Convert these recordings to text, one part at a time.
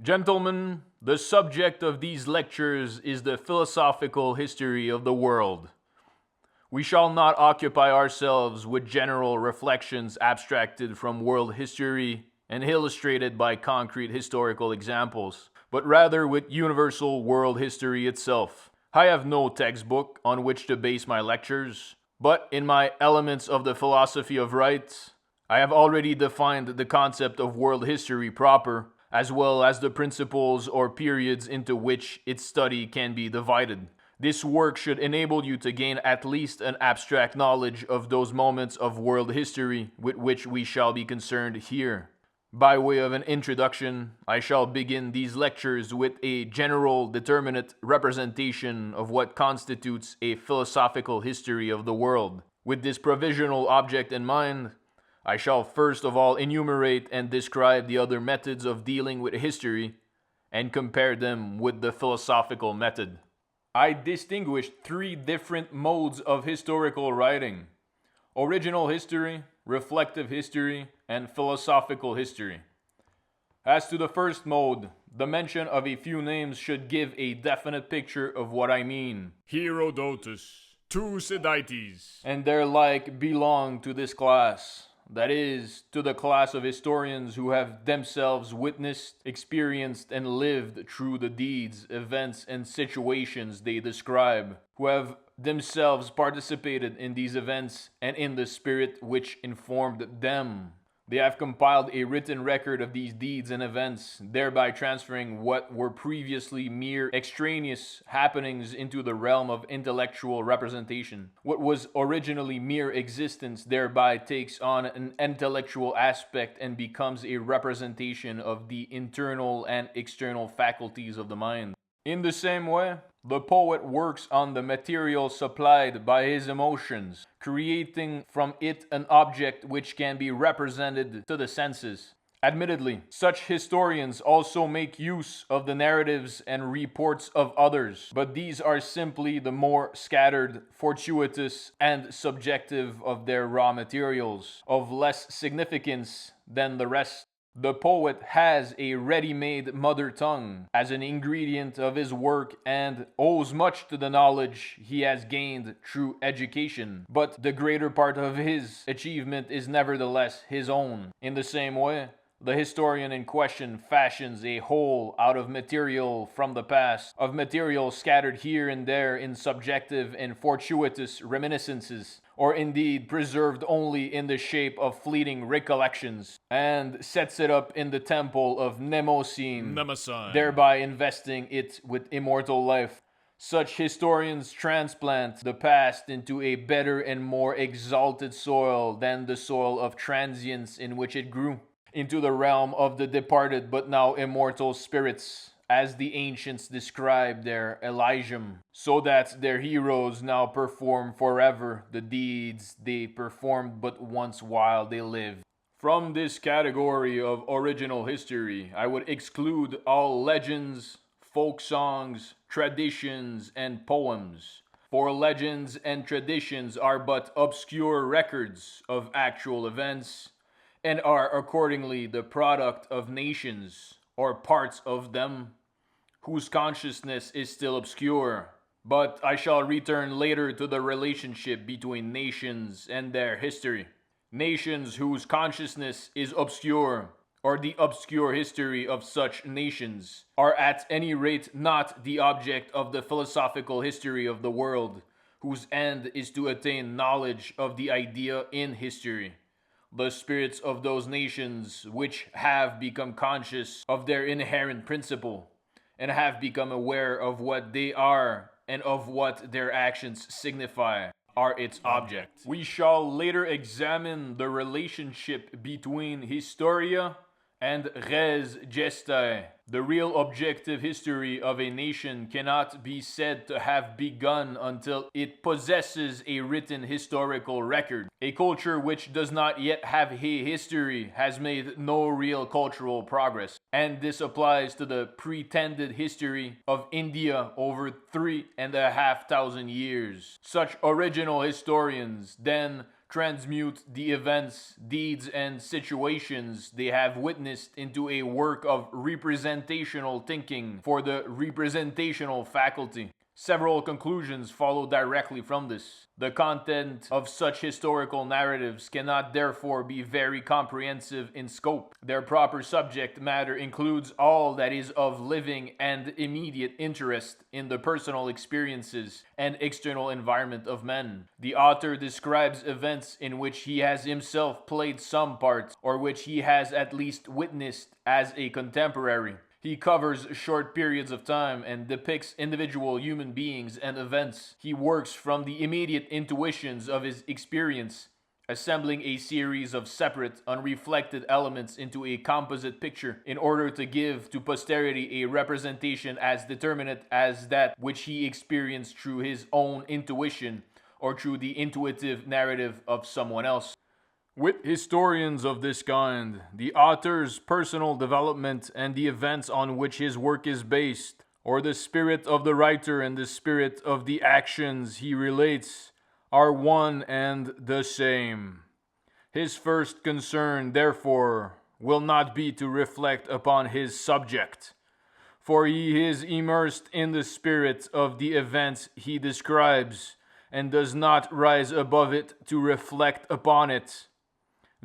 Gentlemen, the subject of these lectures is the philosophical history of the world. We shall not occupy ourselves with general reflections abstracted from world history and illustrated by concrete historical examples, but rather with universal world history itself. I have no textbook on which to base my lectures, but in my Elements of the Philosophy of Right, I have already defined the concept of world history proper, as well as the principles or periods into which its study can be divided. This work should enable you to gain at least an abstract knowledge of those moments of world history with which we shall be concerned here. By way of an introduction, I shall begin these lectures with a general determinate representation of what constitutes a philosophical history of the world. With this provisional object in mind, I shall first of all enumerate and describe the other methods of dealing with history and compare them with the philosophical method. I distinguished three different modes of historical writing: original history, reflective history, and philosophical history. As to the first mode, the mention of a few names should give a definite picture of what I mean. Herodotus, Thucydides, And their like belong to this class. That is, to the class of historians who have themselves witnessed, experienced, and lived through the deeds, events, and situations they describe, who have themselves participated in these events and in the spirit which informed them. They have compiled a written record of these deeds and events, thereby transferring what were previously mere extraneous happenings into the realm of intellectual representation. What was originally mere existence thereby takes on an intellectual aspect and becomes a representation of the internal and external faculties of the mind. In the same way, the poet works on the material supplied by his emotions, creating from it an object which can be represented to the senses. Admittedly, such historians also make use of the narratives and reports of others, but these are simply the more scattered, fortuitous, and subjective of their raw materials, of less significance than the rest. The poet has a ready-made mother tongue as an ingredient of his work and owes much to the knowledge he has gained through education, but the greater part of his achievement is nevertheless his own. In the same way, the historian in question fashions a whole out of material from the past, of material scattered here and there in subjective and fortuitous reminiscences, or indeed preserved only in the shape of fleeting recollections, and sets it up in the temple of Mnemosyne, thereby investing it with immortal life. Such historians transplant the past into a better and more exalted soil than the soil of transience in which it grew, into the realm of the departed but now immortal spirits, as the ancients describe their Elysium, so that their heroes now perform forever the deeds they performed but once while they lived. From this category of original history, I would exclude all legends, folk songs, traditions, and poems. For legends and traditions are but obscure records of actual events, and are accordingly the product of nations, or parts of them, whose consciousness is still obscure. But I shall return later to the relationship between nations and their history. Nations whose consciousness is obscure, or the obscure history of such nations, are at any rate not the object of the philosophical history of the world, whose end is to attain knowledge of the idea in history. The spirits of those nations which have become conscious of their inherent principle, and have become aware of what they are and of what their actions signify, are its object. We shall later examine the relationship between historia and res gestae. The real objective history of a nation cannot be said to have begun until it possesses a written historical record. A culture which does not yet have a history has made no real cultural progress, and this applies to the pretended history of India over 3,500 years. Such original historians then transmute the events, deeds, and situations they have witnessed into a work of representational thinking for the representational faculty. Several conclusions follow directly from this. The content of such historical narratives cannot therefore be very comprehensive in scope. Their proper subject matter includes all that is of living and immediate interest in the personal experiences and external environment of men. The author describes events in which he has himself played some part, or which he has at least witnessed as a contemporary. He covers short periods of time and depicts individual human beings and events. He works from the immediate intuitions of his experience, assembling a series of separate, unreflected elements into a composite picture in order to give to posterity a representation as determinate as that which he experienced through his own intuition or through the intuitive narrative of someone else. With historians of this kind, the author's personal development and the events on which his work is based, or the spirit of the writer and the spirit of the actions he relates, are one and the same. His first concern, therefore, will not be to reflect upon his subject, for he is immersed in the spirit of the events he describes, and does not rise above it to reflect upon it.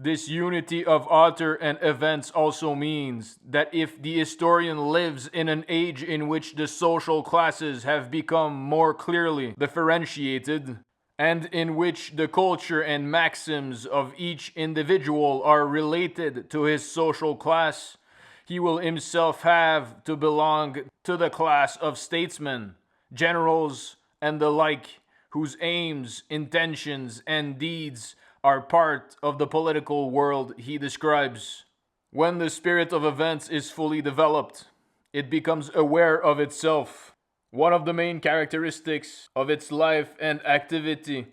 This unity of author and events also means that if the historian lives in an age in which the social classes have become more clearly differentiated, and in which the culture and maxims of each individual are related to his social class, he will himself have to belong to the class of statesmen, generals, and the like, whose aims, intentions, and deeds are part of the political world he describes. When the spirit of events is fully developed, it becomes aware of itself. One of the main characteristics of its life and activity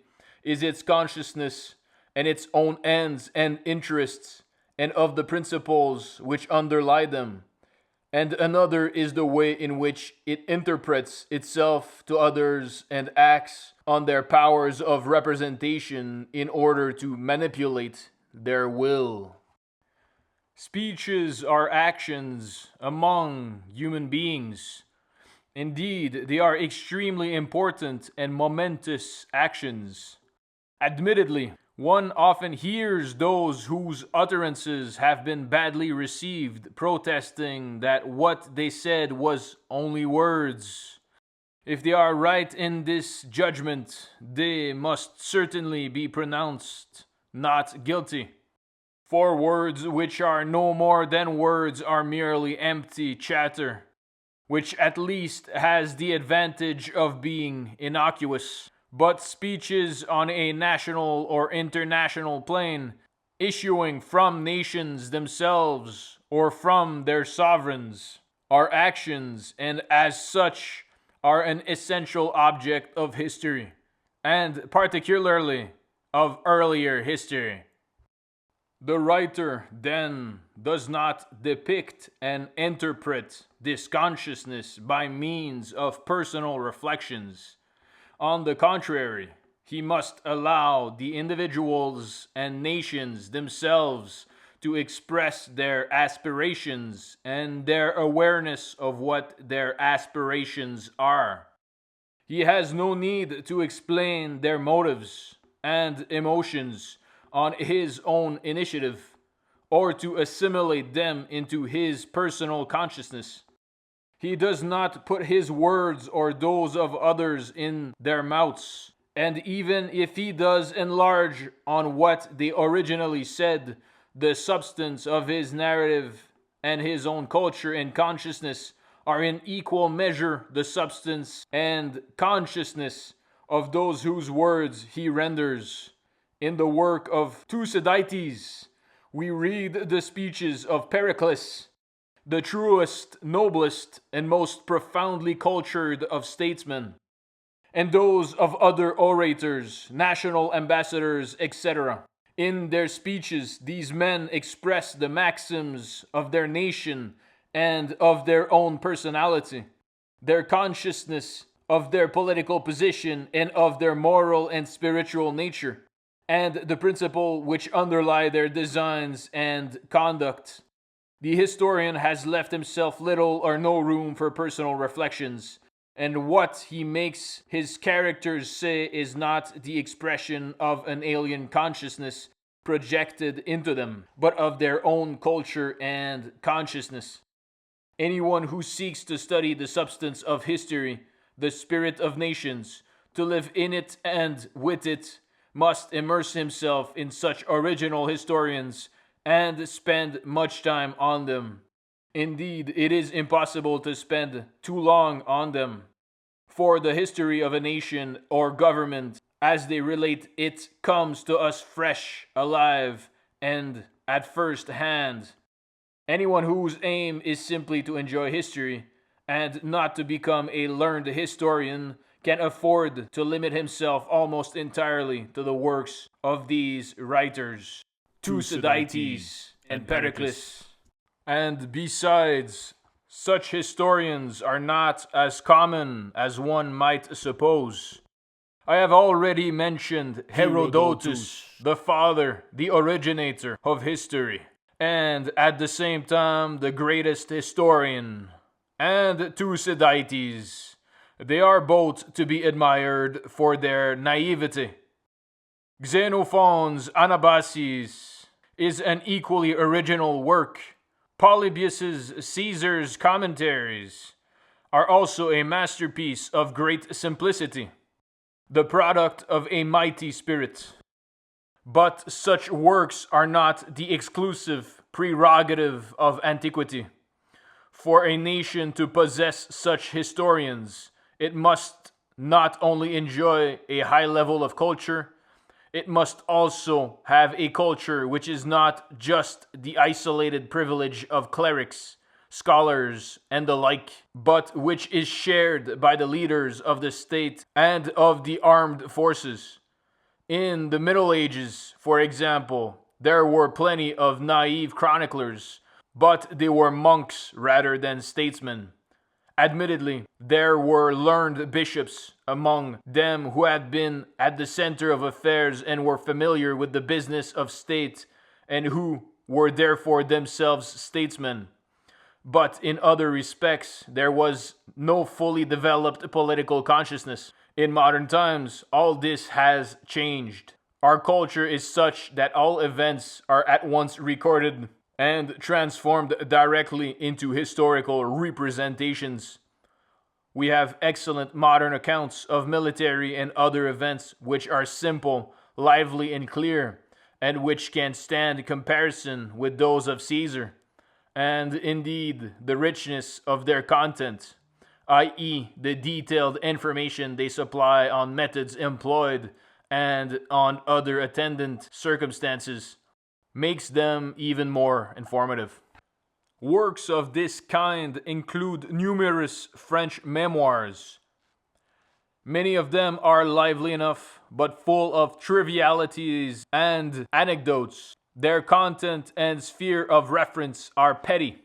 is its consciousness and its own ends and interests, and of the principles which underlie them. And another is the way in which it interprets itself to others and acts on their powers of representation in order to manipulate their will. Speeches are actions among human beings. Indeed, they are extremely important and momentous actions. Admittedly, one often hears those whose utterances have been badly received protesting that what they said was only words. If they are right in this judgment, they must certainly be pronounced not guilty. For words which are no more than words are merely empty chatter, which at least has the advantage of being innocuous. But speeches on a national or international plane, issuing from nations themselves or from their sovereigns, are actions, and as such are an essential object of history, and particularly of earlier history. The writer, then, does not depict and interpret this consciousness by means of personal reflections. On the contrary, he must allow the individuals and nations themselves to express their aspirations and their awareness of what their aspirations are. He has no need to explain their motives and emotions on his own initiative, or to assimilate them into his personal consciousness. He does not put his words or those of others in their mouths, and even if he does enlarge on what they originally said, the substance of his narrative and his own culture and consciousness are in equal measure the substance and consciousness of those whose words he renders. In the work of Thucydides, we read the speeches of Pericles, the truest, noblest, and most profoundly cultured of statesmen, and those of other orators, national ambassadors, etc. In their speeches, these men express the maxims of their nation and of their own personality, their consciousness of their political position and of their moral and spiritual nature. and the principle which underlie their designs and conduct. The historian has left himself little or no room for personal reflections, and what he makes his characters say is not the expression of an alien consciousness projected into them, but of their own culture and consciousness. Anyone who seeks to study the substance of history, the spirit of nations, to live in it and with it, must immerse himself in such original historians and spend much time on them. Indeed, it is impossible to spend too long on them, for the history of a nation or government, as they relate it, comes to us fresh, alive, and at first hand. Anyone whose aim is simply to enjoy history, and not to become a learned historian, can afford to limit himself almost entirely to the works of these writers, Thucydides and Pericles. And besides, such historians are not as common as one might suppose. I have already mentioned Herodotus, the father, the originator of history, and at the same time the greatest historian, and Thucydides. They are both to be admired for their naivety. Xenophon's Anabasis is an equally original work. Polybius's Caesar's Commentaries are also a masterpiece of great simplicity, the product of a mighty spirit. But such works are not the exclusive prerogative of antiquity. For a nation to possess such historians, it must not only enjoy a high level of culture, it must also have a culture which is not just the isolated privilege of clerics, scholars, and the like, but which is shared by the leaders of the state and of the armed forces. In the Middle Ages, for example, there were plenty of naive chroniclers, but they were monks rather than statesmen. Admittedly, there were learned bishops among them who had been at the center of affairs and were familiar with the business of state, and who were therefore themselves statesmen. But in other respects, there was no fully developed political consciousness. In modern times, all this has changed. Our culture is such that all events are at once recorded and transformed directly into historical representations. We have excellent modern accounts of military and other events which are simple, lively, and clear, and which can stand comparison with those of Caesar, and indeed the richness of their content, i.e., the detailed information they supply on methods employed and on other attendant circumstances, makes them even more informative. Works of this kind include numerous French memoirs. Many of them are lively enough, but full of trivialities and anecdotes. Their content and sphere of reference are petty.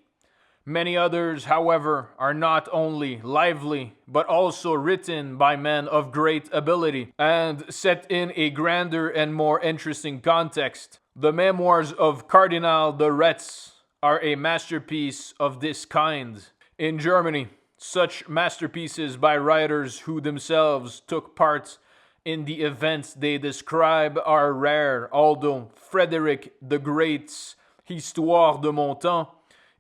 Many others, however, are not only lively, but also written by men of great ability and set in a grander and more interesting context. The memoirs of Cardinal de Retz are a masterpiece of this kind. In Germany, such masterpieces by writers who themselves took part in the events they describe are rare, although Frederick the Great's Histoire de mon temps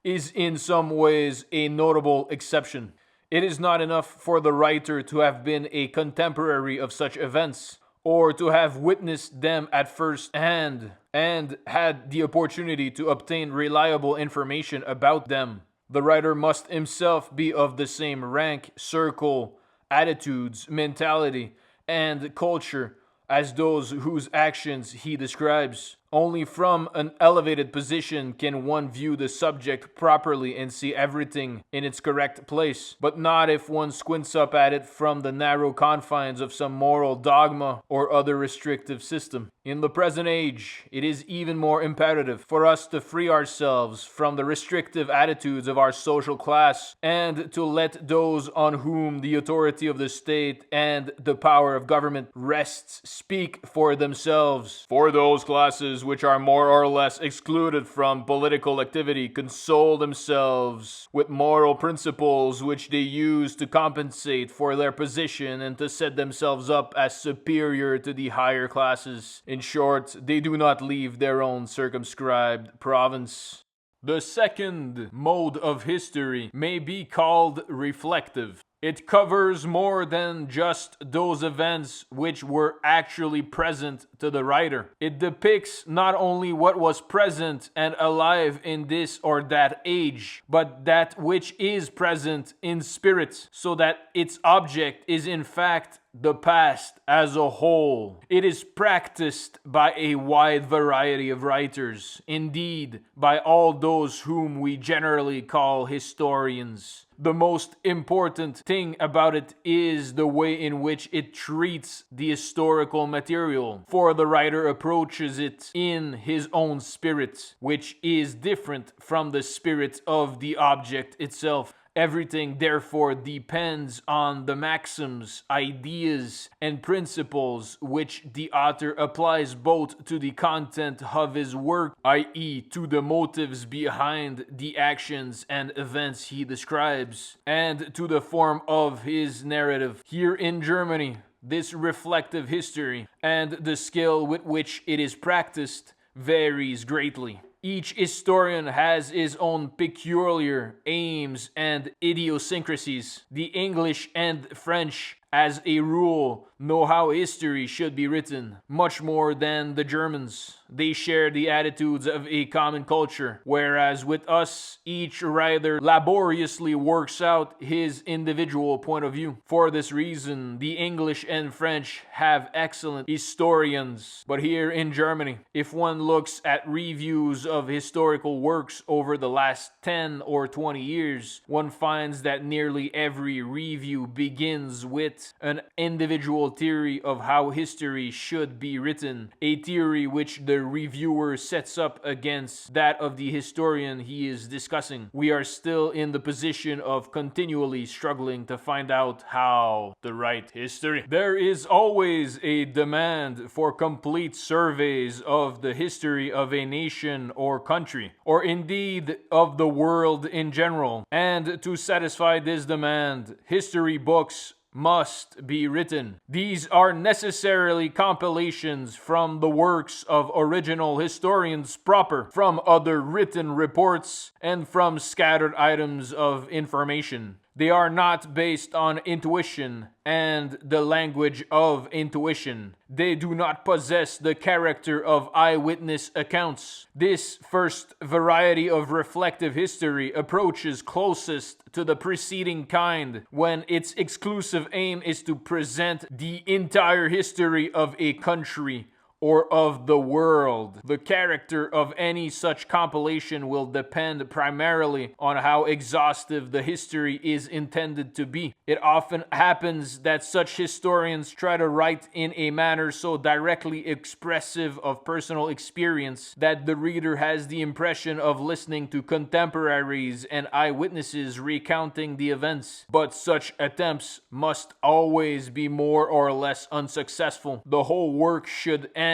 is in some ways a notable exception. It is not enough for the writer to have been a contemporary of such events, or to have witnessed them at first hand and had the opportunity to obtain reliable information about them. The writer must himself be of the same rank, circle, attitudes, mentality, and culture as those whose actions he describes. Only from an elevated position can one view the subject properly and see everything in its correct place, but not if one squints up at it from the narrow confines of some moral dogma or other restrictive system. In the present age, it is even more imperative for us to free ourselves from the restrictive attitudes of our social class and to let those on whom the authority of the state and the power of government rests speak for themselves. For those classes which are more or less excluded from political activity console themselves with moral principles which they use to compensate for their position and to set themselves up as superior to the higher classes. In short, they do not leave their own circumscribed province. The second mode of history may be called reflective. It covers more than just those events which were actually present to the writer. It depicts not only what was present and alive in this or that age, but that which is present in spirit, so that its object is in fact the past as a whole. It is practiced by a wide variety of writers, indeed, by all those whom we generally call historians. The most important thing about it is the way in which it treats the historical material, for the writer approaches it in his own spirit, which is different from the spirit of the object itself. Everything, therefore, depends on the maxims, ideas, and principles which the author applies both to the content of his work, i.e., to the motives behind the actions and events he describes, and to the form of his narrative. Here in Germany, this reflective history and the skill with which it is practiced varies greatly. Each historian has his own peculiar aims and idiosyncrasies. The English and French, as a rule, know how history should be written, much more than the Germans. They share the attitudes of a common culture, whereas with us, each writer laboriously works out his individual point of view. For this reason, the English and French have excellent historians. But here in Germany, if one looks at reviews of historical works over the last 10 or 20 years, one finds that nearly every review begins with an individual theory of how history should be written, a theory which the reviewer sets up against that of the historian he is discussing. We are still in the position of continually struggling to find out how to write history. There is always a demand for complete surveys of the history of a nation or country, or indeed of the world in general. And to satisfy this demand, history books must be written. These are necessarily compilations from the works of original historians proper, from other written reports, and from scattered items of information. They are not based on intuition and the language of intuition. They do not possess the character of eyewitness accounts. This first variety of reflective history approaches closest to the preceding kind, when its exclusive aim is to present the entire history of a country or of the world. The character of any such compilation will depend primarily on how exhaustive the history is intended to be. It often happens that such historians try to write in a manner so directly expressive of personal experience that the reader has the impression of listening to contemporaries and eyewitnesses recounting the events. But such attempts must always be more or less unsuccessful. The whole work should and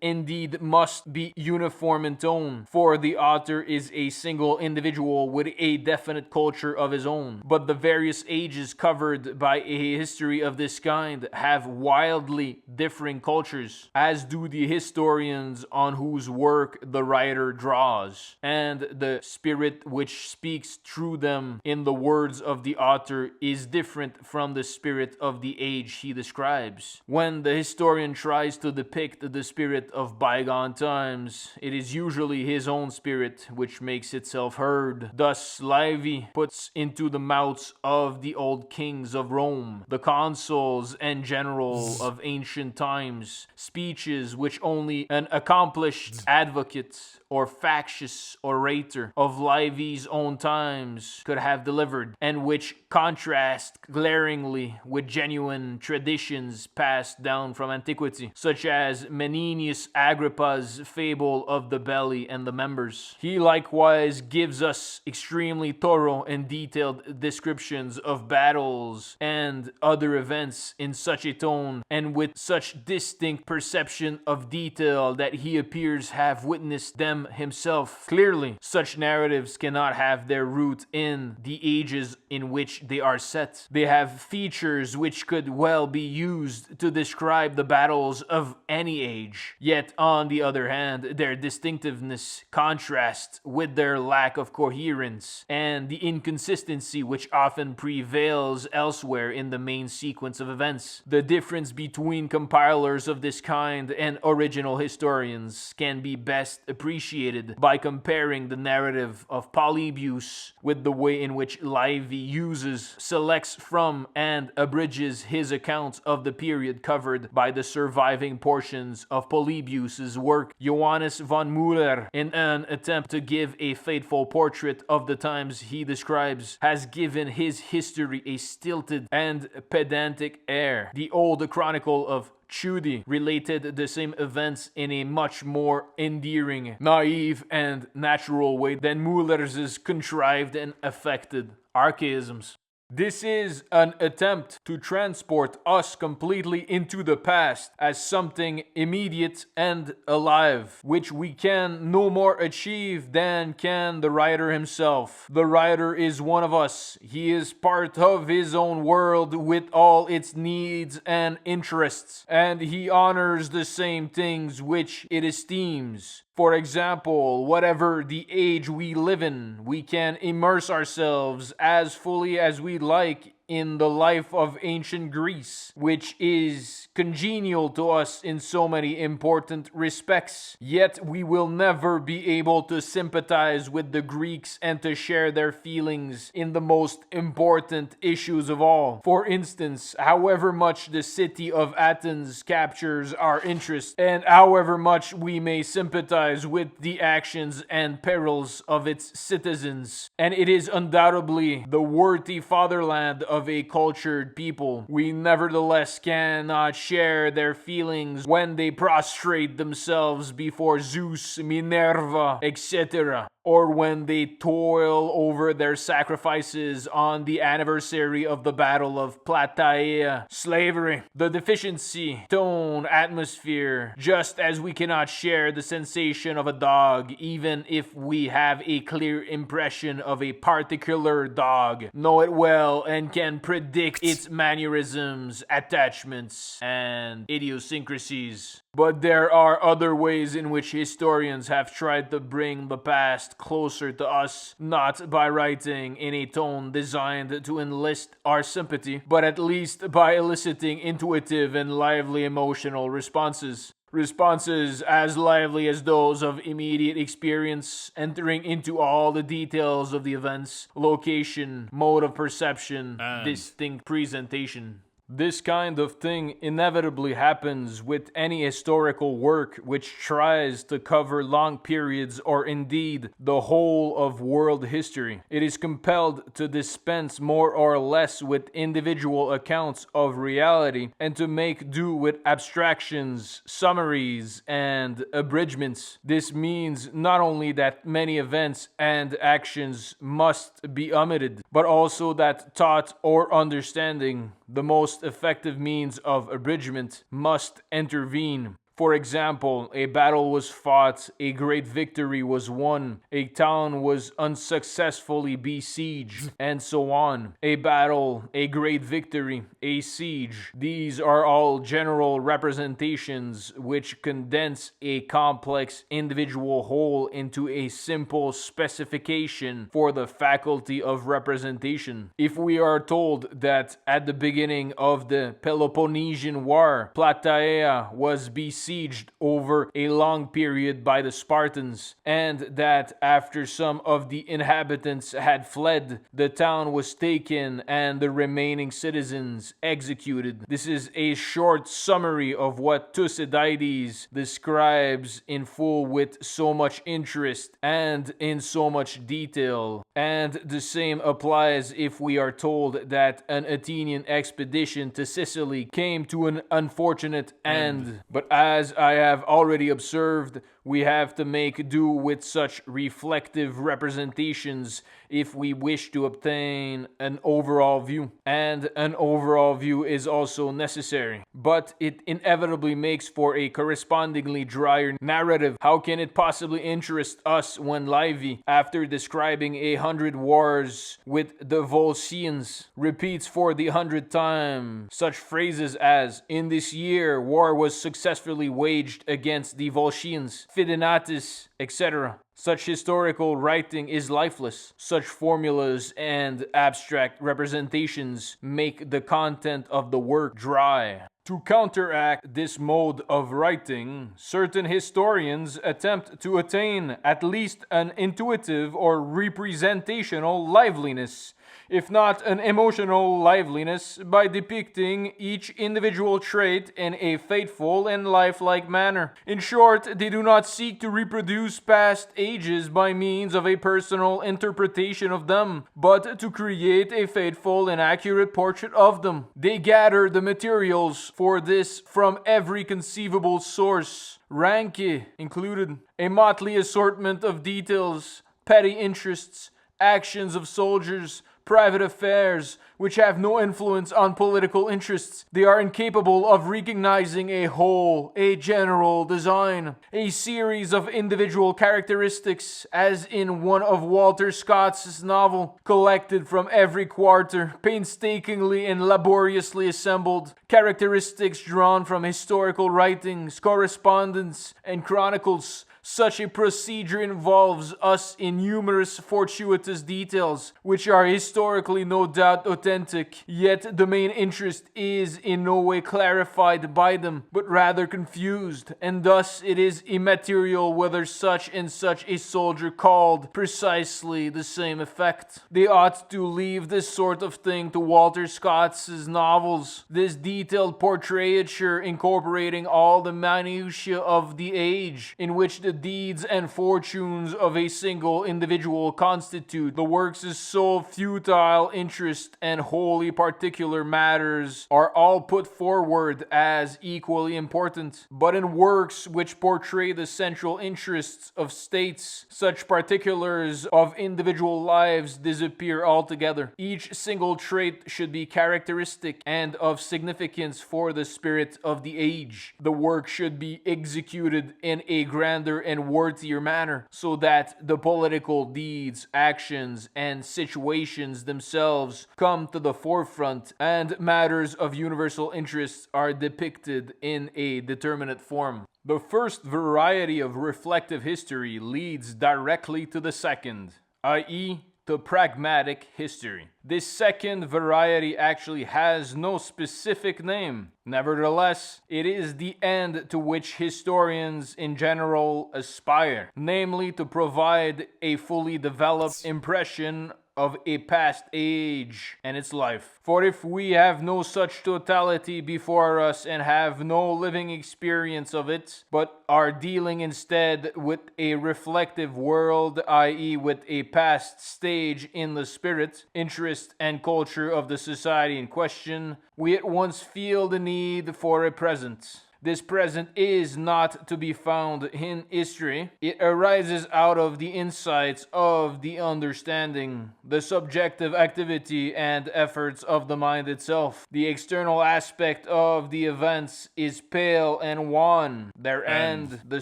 indeed must be uniform in tone, for the author is a single individual with a definite culture of his own. But the various ages covered by a history of this kind have wildly differing cultures, as do the historians on whose work the writer draws, and the spirit which speaks through them in the words of the author is different from the spirit of the age he describes. When the historian tries to depict the the spirit of bygone times. It is usually his own spirit which makes itself heard. Thus Livy puts into the mouths of the old kings of Rome, the consuls and general of ancient times, speeches which only an accomplished advocate or factious orator of Livy's own times could have delivered, and which contrast glaringly with genuine traditions passed down from antiquity, such as Menenius Agrippa's fable of the belly and the members. He likewise gives us extremely thorough and detailed descriptions of battles and other events in such a tone and with such distinct perception of detail that he appears have witnessed them himself. Clearly, such narratives cannot have their root in the ages in which they are set. They have features which could well be used to describe the battles of any age. Yet, on the other hand, their distinctiveness contrasts with their lack of coherence and the inconsistency which often prevails elsewhere in the main sequence of events. The difference between compilers of this kind and original historians can be best appreciated by comparing the narrative of Polybius with the way in which Livy uses, selects from, and abridges his account of the period covered by the surviving portions of Polybius's work. Johannes von Müller, in an attempt to give a faithful portrait of the times he describes, has given his history a stilted and pedantic air. The old chronicle of Tschudi related the same events in a much more endearing, naive, and natural way than Müller's contrived and affected archaisms. This is an attempt to transport us completely into the past as something immediate and alive, which we can no more achieve than can the writer himself. The writer is one of us. He is part of his own world with all its needs and interests, and he honors the same things which it esteems. For example, whatever the age we live in, we can immerse ourselves as fully as we like in the life of ancient Greece, which is congenial to us in so many important respects. Yet we will never be able to sympathize with the Greeks and to share their feelings in the most important issues of all. For instance, however much the city of Athens captures our interest, and however much we may sympathize with the actions and perils of its citizens, and it is undoubtedly the worthy fatherland of a cultured people, we nevertheless cannot share their feelings when they prostrate themselves before Zeus, Minerva, etc., or when they toil over their sacrifices on the anniversary of the Battle of Plataea. Slavery, the deficiency, tone, atmosphere, just as we cannot share the sensation of a dog, even if we have a clear impression of a particular dog, know it well, and can predict its mannerisms, attachments, and idiosyncrasies. But there are other ways in which historians have tried to bring the past closer to us, not by writing in a tone designed to enlist our sympathy, but at least by eliciting intuitive and lively emotional responses. Responses as lively as those of immediate experience, entering into all the details of the events, location, mode of perception, distinct presentation. This kind of thing inevitably happens with any historical work which tries to cover long periods or indeed the whole of world history. It is compelled to dispense more or less with individual accounts of reality and to make do with abstractions, summaries, and abridgments. This means not only that many events and actions must be omitted, but also that thought or understanding, the most effective means of abridgment, must intervene. For example, a battle was fought, a great victory was won, a town was unsuccessfully besieged, and so on. A battle, a great victory, a siege. These are all general representations which condense a complex individual whole into a simple specification for the faculty of representation. If we are told that at the beginning of the Peloponnesian War, Plataea was besieged besieged over a long period by the Spartans, and that after some of the inhabitants had fled, the town was taken and the remaining citizens executed. This is a short summary of what Thucydides describes in full with so much interest and in so much detail. And the same applies if we are told that an Athenian expedition to Sicily came to an unfortunate end. But as I have already observed, we have to make do with such reflective representations if we wish to obtain an overall view. And an overall view is also necessary. But it inevitably makes for a correspondingly drier narrative. How can it possibly interest us when Livy, after describing 100 wars with the Volscians, repeats for the 100th time such phrases as, "In this year, war was successfully waged against the Volscians, Fidenatis, etc." Such historical writing is lifeless. Such formulas and abstract representations make the content of the work dry. To counteract this mode of writing, certain historians attempt to attain at least an intuitive or representational liveliness, if not an emotional liveliness, by depicting each individual trait in a faithful and lifelike manner. In short, they do not seek to reproduce past ages by means of a personal interpretation of them, but to create a faithful and accurate portrait of them. They gather the materials for this from every conceivable source, ranke included, a motley assortment of details, petty interests, actions of soldiers, private affairs, which have no influence on political interests. They are incapable of recognizing a whole, a general design, a series of individual characteristics, as in one of Walter Scott's novel, collected from every quarter, painstakingly and laboriously assembled, characteristics drawn from historical writings, correspondence, and chronicles. Such a procedure involves us in numerous fortuitous details, which are historically no doubt authentic, yet the main interest is in no way clarified by them, but rather confused, and thus it is immaterial whether such and such a soldier called precisely the same effect. They ought to leave this sort of thing to Walter Scott's novels, this detailed portraiture incorporating all the minutiae of the age in which the deeds and fortunes of a single individual constitute the works is so futile interest and wholly particular matters are all put forward as equally important. But in works which portray the central interests of states, such particulars of individual lives disappear altogether. Each single trait should be characteristic and of significance for the spirit of the age. The work should be executed in a grander and worthier manner, so that the political deeds, actions, and situations themselves come to the forefront, and matters of universal interest are depicted in a determinate form. The first variety of reflective history leads directly to the second, i.e., to pragmatic history. This second variety actually has no specific name. Nevertheless, it is the end to which historians in general aspire, namely to provide a fully developed impression of a past age and its life. For if we have no such totality before us and have no living experience of it, but are dealing instead with a reflective world, i.e. with a past stage in the spirit, interest, and culture of the society in question, we at once feel the need for a present. This present is not to be found in history. It arises out of the insights of the understanding, the subjective activity and efforts of the mind itself. The external aspect of the events is pale and wan. Their end, the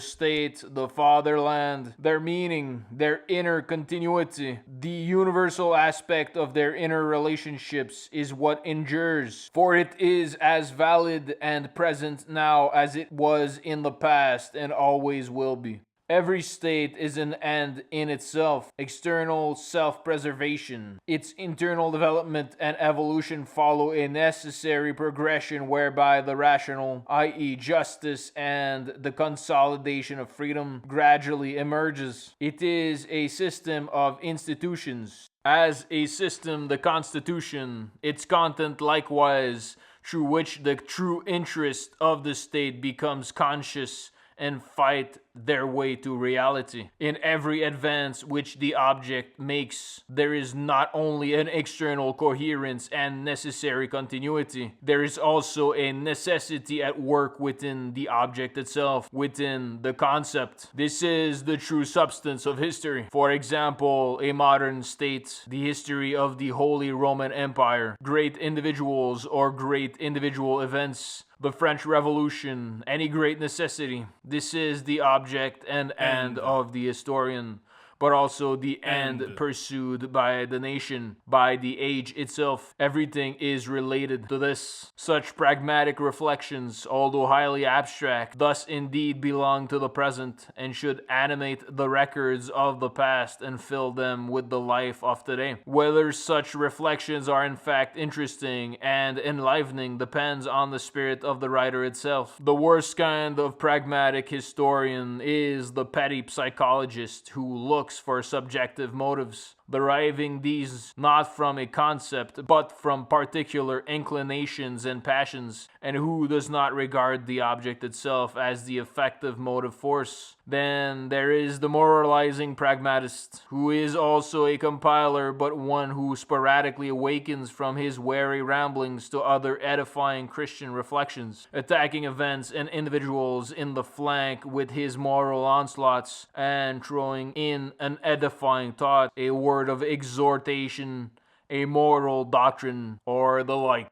state, the fatherland, their meaning, their inner continuity, the universal aspect of their inner relationships is what endures, for it is as valid and present now as it was in the past and always will be. Every state is an end in itself, external self-preservation. Its internal development and evolution follow a necessary progression whereby the rational, i.e. justice and the consolidation of freedom, gradually emerges. It is a system of institutions. As a system, the Constitution, its content likewise, through which the true interest of the state becomes conscious and fight their way to reality. In every advance which the object makes, there is not only an external coherence and necessary continuity, there is also a necessity at work within the object itself, within the concept. This is the true substance of history. For example, a modern state, the history of the Holy Roman Empire, great individuals or great individual events, the French Revolution, any great necessity. This is the object and end of the historian, but also the end pursued by the nation, by the age itself. Everything is related to this. Such pragmatic reflections, although highly abstract, thus indeed belong to the present and should animate the records of the past and fill them with the life of today. Whether such reflections are in fact interesting and enlivening depends on the spirit of the writer itself. The worst kind of pragmatic historian is the petty psychologist who looks for subjective motives, deriving these not from a concept but from particular inclinations and passions, and who does not regard the object itself as the effective motive force. Then there is the moralizing pragmatist, who is also a compiler but one who sporadically awakens from his weary ramblings to other edifying Christian reflections, attacking events and individuals in the flank with his moral onslaughts and throwing in an edifying thought, a word of exhortation, a moral doctrine, or the like.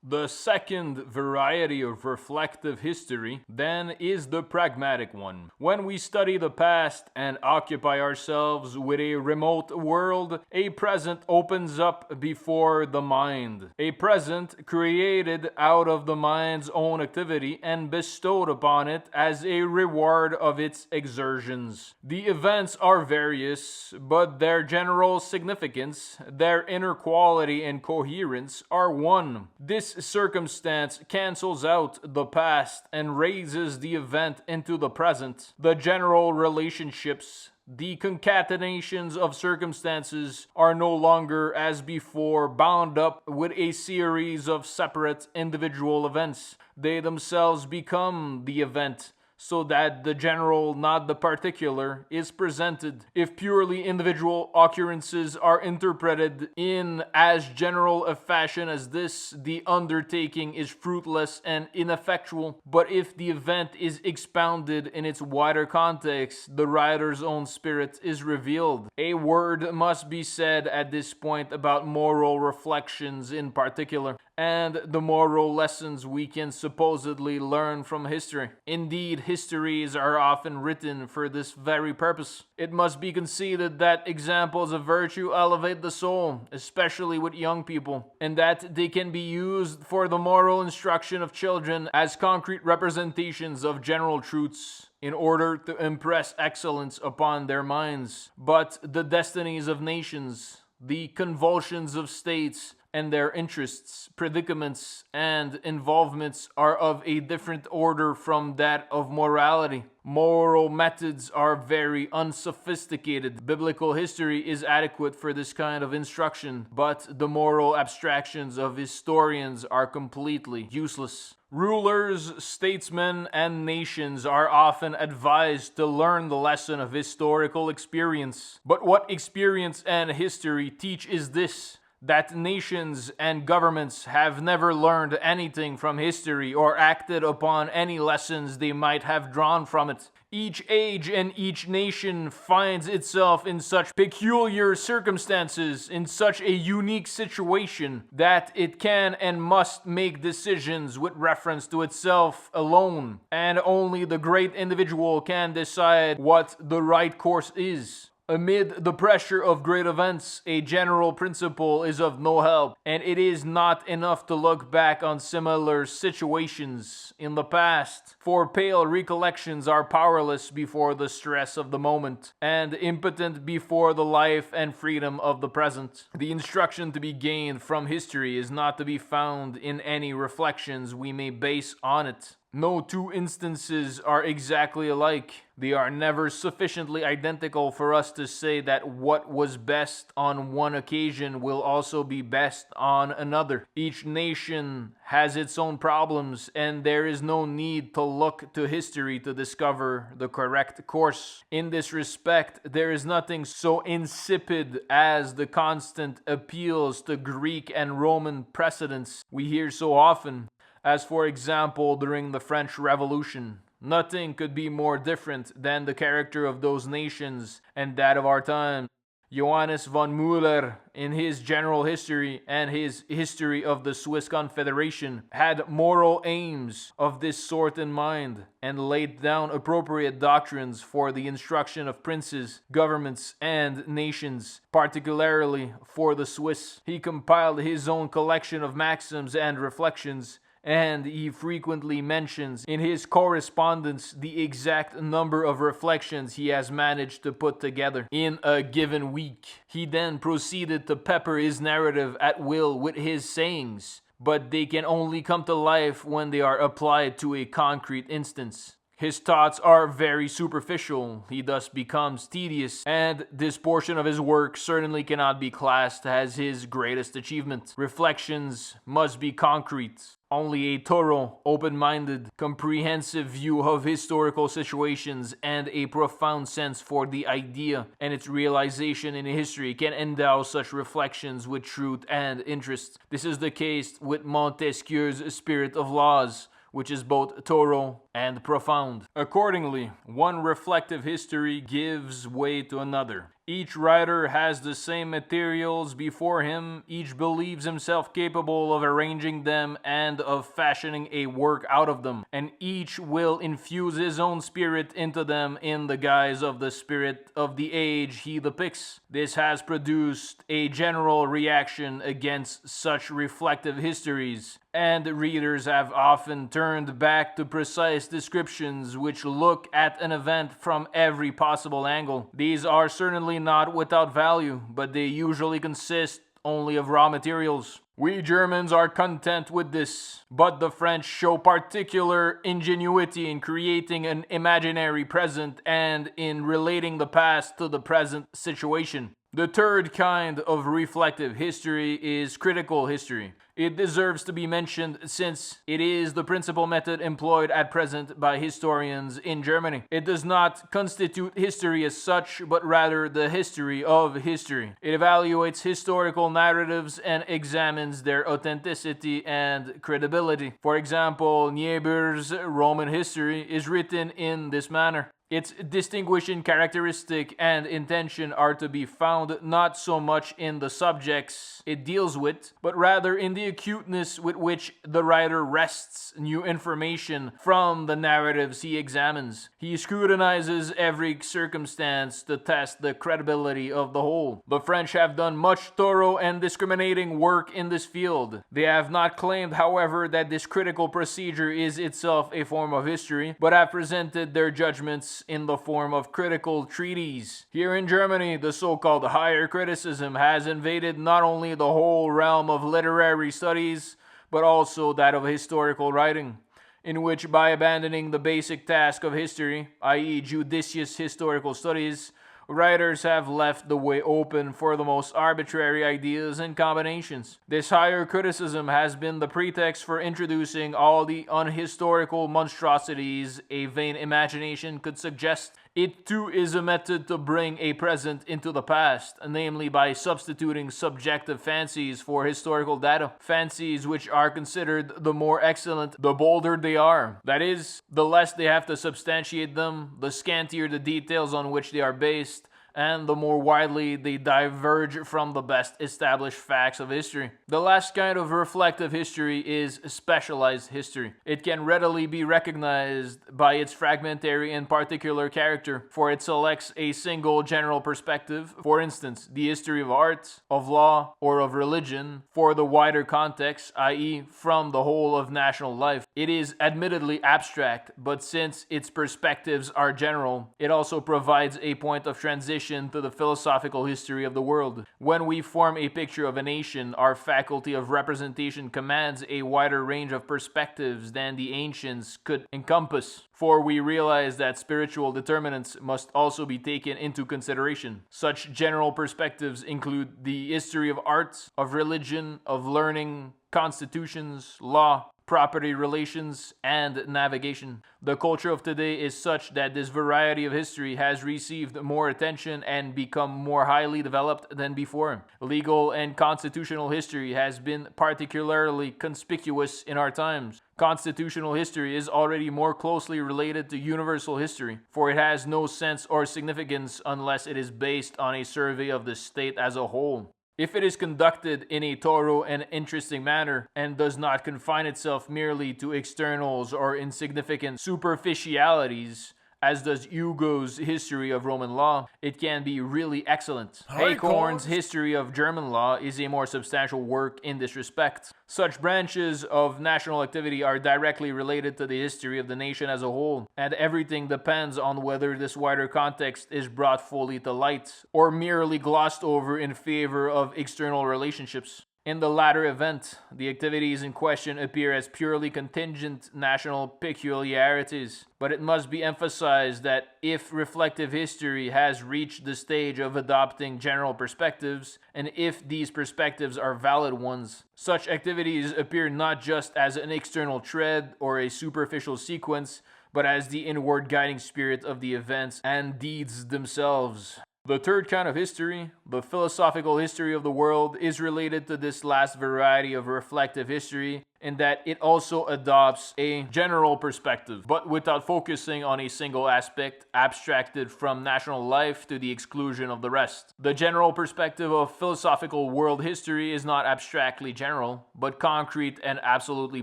The second variety of reflective history, then, is the pragmatic one. When we study the past and occupy ourselves with a remote world, a present opens up before the mind. A present created out of the mind's own activity and bestowed upon it as a reward of its exertions. The events are various, but their general significance, their inner quality and coherence are one. This circumstance cancels out the past and raises the event into the present. The general relationships, the concatenations of circumstances, are no longer as before bound up with a series of separate individual events. They themselves become the event, so that the general, not the particular, is presented. If purely individual occurrences are interpreted in as general a fashion as this, the undertaking is fruitless and ineffectual. But if the event is expounded in its wider context, the writer's own spirit is revealed. A word must be said at this point about moral reflections in particular, and the moral lessons we can supposedly learn from history. Indeed, histories are often written for this very purpose. It must be conceded that examples of virtue elevate the soul, especially with young people, and that they can be used for the moral instruction of children as concrete representations of general truths, in order to impress excellence upon their minds. But the destinies of nations, the convulsions of states, and their interests, predicaments, and involvements are of a different order from that of morality. Moral methods are very unsophisticated. Biblical history is adequate for this kind of instruction, but the moral abstractions of historians are completely useless. Rulers, statesmen, and nations are often advised to learn the lesson of historical experience. But what experience and history teach is this: that nations and governments have never learned anything from history or acted upon any lessons they might have drawn from it. Each age and each nation finds itself in such peculiar circumstances, in such a unique situation, that it can and must make decisions with reference to itself alone, and only the great individual can decide what the right course is. Amid the pressure of great events, a general principle is of no help, and it is not enough to look back on similar situations in the past, for pale recollections are powerless before the stress of the moment, and impotent before the life and freedom of the present. The instruction to be gained from history is not to be found in any reflections we may base on it. No two instances are exactly alike. They are never sufficiently identical for us to say that what was best on one occasion will also be best on another. Each nation has its own problems, and there is no need to look to history to discover the correct course. In this respect, there is nothing so insipid as the constant appeals to Greek and Roman precedents we hear so often, as for example during the French Revolution. Nothing could be more different than the character of those nations and that of our time. Johannes von Müller, in his General History and his History of the Swiss Confederation, had moral aims of this sort in mind, and laid down appropriate doctrines for the instruction of princes, governments, and nations, particularly for the Swiss. He compiled his own collection of maxims and reflections, and he frequently mentions in his correspondence the exact number of reflections he has managed to put together in a given week. He then proceeded to pepper his narrative at will with his sayings, but they can only come to life when they are applied to a concrete instance. His thoughts are very superficial, he thus becomes tedious, and this portion of his work certainly cannot be classed as his greatest achievement. Reflections must be concrete. Only a thorough, open-minded, comprehensive view of historical situations and a profound sense for the idea and its realization in history can endow such reflections with truth and interest. This is the case with Montesquieu's Spirit of Laws, which is both thorough and profound. Accordingly, one reflective history gives way to another. Each writer has the same materials before him, each believes himself capable of arranging them and of fashioning a work out of them, and each will infuse his own spirit into them in the guise of the spirit of the age he depicts. This has produced a general reaction against such reflective histories, and readers have often turned back to precise descriptions which look at an event from every possible angle. These are certainly not without value, but they usually consist only of raw materials. We Germans are content with this, but the French show particular ingenuity in creating an imaginary present and in relating the past to the present situation. The third kind of reflective history is critical history. It deserves to be mentioned since it is the principal method employed at present by historians in Germany. It does not constitute history as such, but rather the history of history. It evaluates historical narratives and examines their authenticity and credibility. For example, Niebuhr's Roman history is written in this manner. Its distinguishing characteristic and intention are to be found not so much in the subjects it deals with, but rather in the acuteness with which the writer wrests new information from the narratives he examines. He scrutinizes every circumstance to test the credibility of the whole. The French have done much thorough and discriminating work in this field. They have not claimed, however, that this critical procedure is itself a form of history, but have presented their judgments in the form of critical treatises. Here in Germany, the so-called higher criticism has invaded not only the whole realm of literary studies, but also that of historical writing, in which by abandoning the basic task of history, i.e. judicious historical studies, writers have left the way open for the most arbitrary ideas and combinations. This higher criticism has been the pretext for introducing all the unhistorical monstrosities a vain imagination could suggest. It too is a method to bring a present into the past, namely by substituting subjective fancies for historical data, fancies which are considered the more excellent the bolder they are. That is, the less they have to substantiate them, the scantier the details on which they are based, and the more widely they diverge from the best established facts of history. The last kind of reflective history is specialized history. It can readily be recognized by its fragmentary and particular character, for it selects a single general perspective, for instance, the history of art, of law, or of religion, for the wider context, i.e., from the whole of national life. It is admittedly abstract, but since its perspectives are general, it also provides a point of transition to the philosophical history of the world. When we form a picture of a nation, our faculty of representation commands a wider range of perspectives than the ancients could encompass, for we realize that spiritual determinants must also be taken into consideration. Such general perspectives include the history of art, of religion, of learning, constitutions, law, property relations, and navigation. The culture of today is such that this variety of history has received more attention and become more highly developed than before. Legal and constitutional history has been particularly conspicuous in our times. Constitutional history is already more closely related to universal history, for it has no sense or significance unless it is based on a survey of the state as a whole. If it is conducted in a thorough and interesting manner and does not confine itself merely to externals or insignificant superficialities, as does Hugo's History of Roman Law, it can be really excellent. Haykorn's History of German Law is a more substantial work in this respect. Such branches of national activity are directly related to the history of the nation as a whole, and everything depends on whether this wider context is brought fully to light or merely glossed over in favor of external relationships. In the latter event, the activities in question appear as purely contingent national peculiarities, but it must be emphasized that if reflective history has reached the stage of adopting general perspectives, and if these perspectives are valid ones, such activities appear not just as an external tread or a superficial sequence, but as the inward guiding spirit of the events and deeds themselves. The third kind of history, the philosophical history of the world, is related to this last variety of reflective history in that it also adopts a general perspective, but without focusing on a single aspect, abstracted from national life to the exclusion of the rest. The general perspective of philosophical world history is not abstractly general, but concrete and absolutely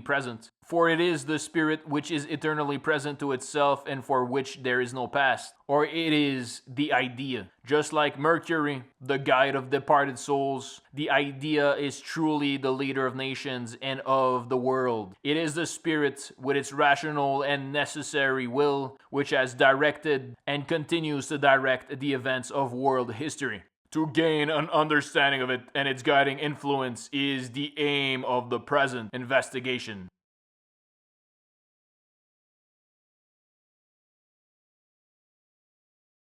present. For it is the spirit which is eternally present to itself and for which there is no past. Or it is the idea. Just like Mercury, the guide of departed souls, the idea is truly the leader of nations and of the world. It is the spirit with its rational and necessary will, which has directed and continues to direct the events of world history. To gain an understanding of it and its guiding influence is the aim of the present investigation.